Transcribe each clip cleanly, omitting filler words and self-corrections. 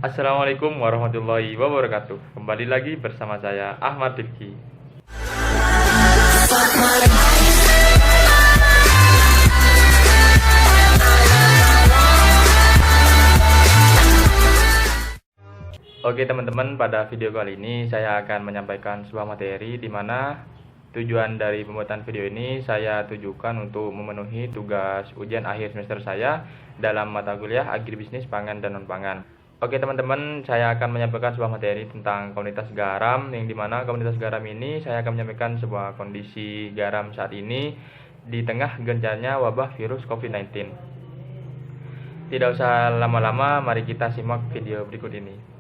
Assalamualaikum warahmatullahi wabarakatuh. Kembali lagi bersama saya Ahmad Dipki. Oke teman-teman, pada video kali ini saya akan menyampaikan sebuah materi di mana tujuan dari pembuatan video ini saya tujukan untuk memenuhi tugas ujian akhir semester saya dalam mata kuliah Agribisnis Pangan dan Non-Pangan. Oke teman-teman, saya akan menyampaikan sebuah materi tentang komunitas garam, yang dimana komunitas garam ini saya akan menyampaikan sebuah kondisi garam saat ini di tengah gencarnya wabah virus COVID-19. Tidak usah lama-lama, mari kita simak video berikut ini.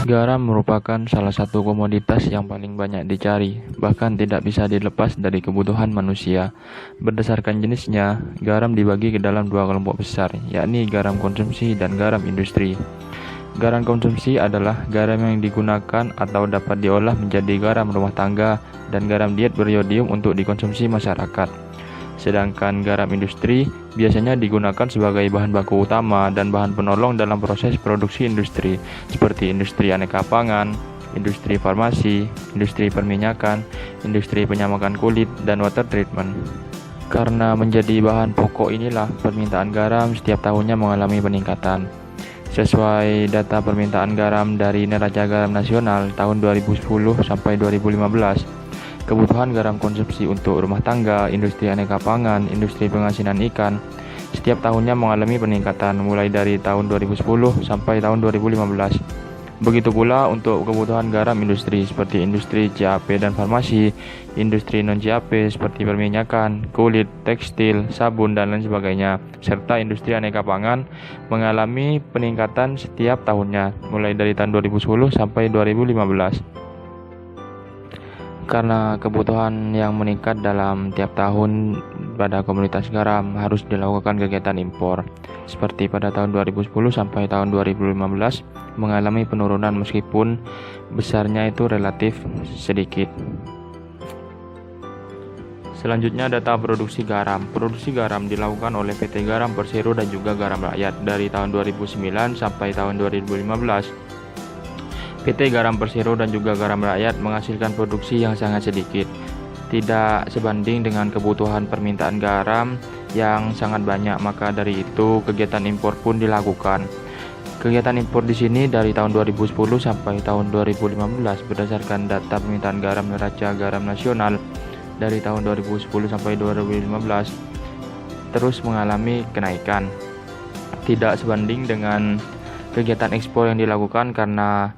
Garam merupakan salah satu komoditas yang paling banyak dicari, bahkan tidak bisa dilepas dari kebutuhan manusia. Berdasarkan jenisnya, garam dibagi ke dalam dua kelompok besar, yakni garam konsumsi dan garam industri. Garam konsumsi adalah garam yang digunakan atau dapat diolah menjadi garam rumah tangga dan garam diet beriodium untuk dikonsumsi masyarakat. Sedangkan garam industri biasanya digunakan sebagai bahan baku utama dan bahan penolong dalam proses produksi industri, seperti industri aneka pangan, industri farmasi, industri perminyakan, industri penyamakan kulit, dan water treatment. Karena menjadi bahan pokok inilah, permintaan garam setiap tahunnya mengalami peningkatan. Sesuai data permintaan garam dari Neraca Garam Nasional tahun 2010 sampai 2015, kebutuhan garam konsumsi untuk rumah tangga, industri aneka pangan, industri pengasinan ikan setiap tahunnya mengalami peningkatan mulai dari tahun 2010 sampai tahun 2015. Begitu pula untuk kebutuhan garam industri seperti industri CAP dan farmasi, industri non-CAP seperti perminyakan, kulit, tekstil, sabun, dan lain sebagainya, serta industri aneka pangan mengalami peningkatan setiap tahunnya mulai dari tahun 2010 sampai 2015. Karena kebutuhan yang meningkat dalam tiap tahun pada komunitas garam, harus dilakukan kegiatan impor. Seperti pada tahun 2010 sampai tahun 2015 mengalami penurunan meskipun besarnya itu relatif sedikit. Selanjutnya data produksi garam. Produksi garam dilakukan oleh PT Garam Persero dan juga Garam Rakyat dari tahun 2009 sampai tahun 2015. PT Garam Persero dan juga Garam Rakyat menghasilkan produksi yang sangat sedikit, tidak sebanding dengan kebutuhan permintaan garam yang sangat banyak. Maka dari itu kegiatan impor pun dilakukan. Kegiatan impor di sini dari tahun 2010 sampai tahun 2015 berdasarkan data permintaan garam Neraca Garam Nasional dari tahun 2010 sampai 2015 terus mengalami kenaikan, tidak sebanding dengan kegiatan ekspor yang dilakukan karena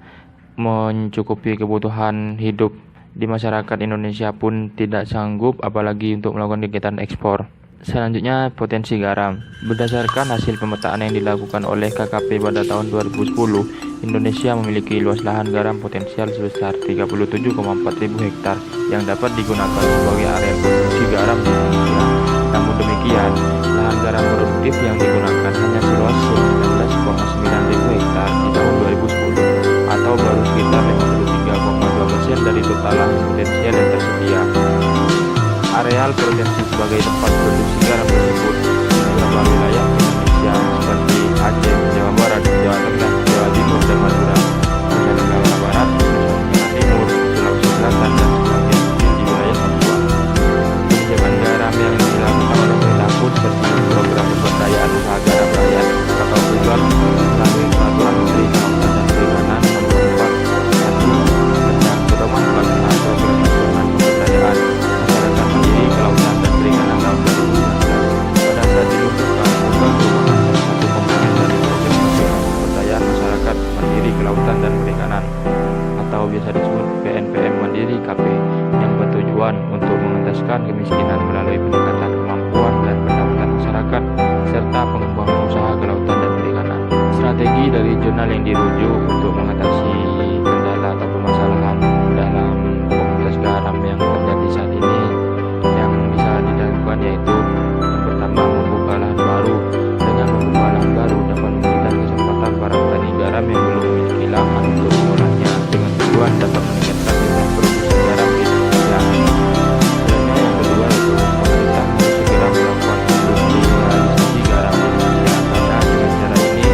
mencukupi kebutuhan hidup di masyarakat Indonesia pun tidak sanggup, apalagi untuk melakukan kegiatan ekspor. Selanjutnya, potensi garam. Berdasarkan hasil pemetaan yang dilakukan oleh KKP pada tahun 2010, Indonesia memiliki luas lahan garam potensial sebesar 37,4 ribu hektar yang dapat digunakan sebagai area produksi garam di Indonesia. Namun demikian, lahan garam produktif yang digunakan hanya seluas 19,9 ribu hektar di tahun 2010, atau baru sekitar 53,2% dari total lahan potensial yang tersedia. Areal potensi sebagai tempat produksi garam tersebut di beberapa wilayah Indonesia seperti Aceh, Jawa Barat, Jawa Tengah, Jawa Timur, dan Madura, Nusa Tenggara Barat, Nusa Tenggara Timur, Sulawesi Selatan, dan sebagian kecil di wilayah Papua. Kebijakan garam yang dilakukan oleh pemerintah pun seperti program pemberdayaan usaha garam rakyat atau tujuan melalui peraturan Menteri Kelautan dan Perikanan Nomor 4 tentang pedoman pelaksanaan program nasional pemberdayaan masyarakat mandiri kelautan dan perikanan tahun 2019. Pada saat diluncurkan, program merupakan salah satu komponen dari program nasional pemberdayaan masyarakat mandiri kelautan dan perikanan atau biasa disebut PNPM Mandiri KP, yang bertujuan untuk mengentaskan kemiskinan melalui peningkatan kemampuan dan pendapatan masyarakat serta pengembangan usaha kelautan dan perikanan. Strategi dari jurnal yang dirujuk untuk mengatasi kendala atau permasalahan dalam komunitas garam yang terjadi saat ini yang bisa dilakukan yaitu yang pertama, membuka lahan baru. Dengan membuka lahan baru dapat memberikan kesempatan para petani garam yang belum memiliki lahan untuk mengolahnya dengan tujuan dapat meningkatkan jumlah produksi garam di Indonesia. Selanjutnya yang kedua yaitu pemerintah harus segera melakukan industrialisasi garam di Indonesia, karena dengan cara ini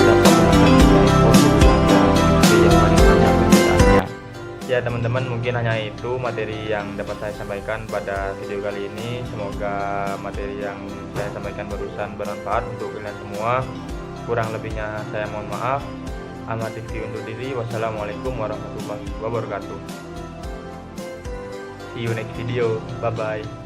dapat menekan jumlah impor kebutuhan garam sebagai yang paling banyak permintaannya. Ya teman-teman, mungkin hanya itu materi yang dapat saya sampaikan pada video kali ini. Semoga materi yang saya sampaikan barusan bermanfaat untuk kalian semua. Kurang lebihnya saya mohon maaf. Ahmad Rifki undur diri. Wassalamualaikum warahmatullahi wabarakatuh. See you next video. Bye bye.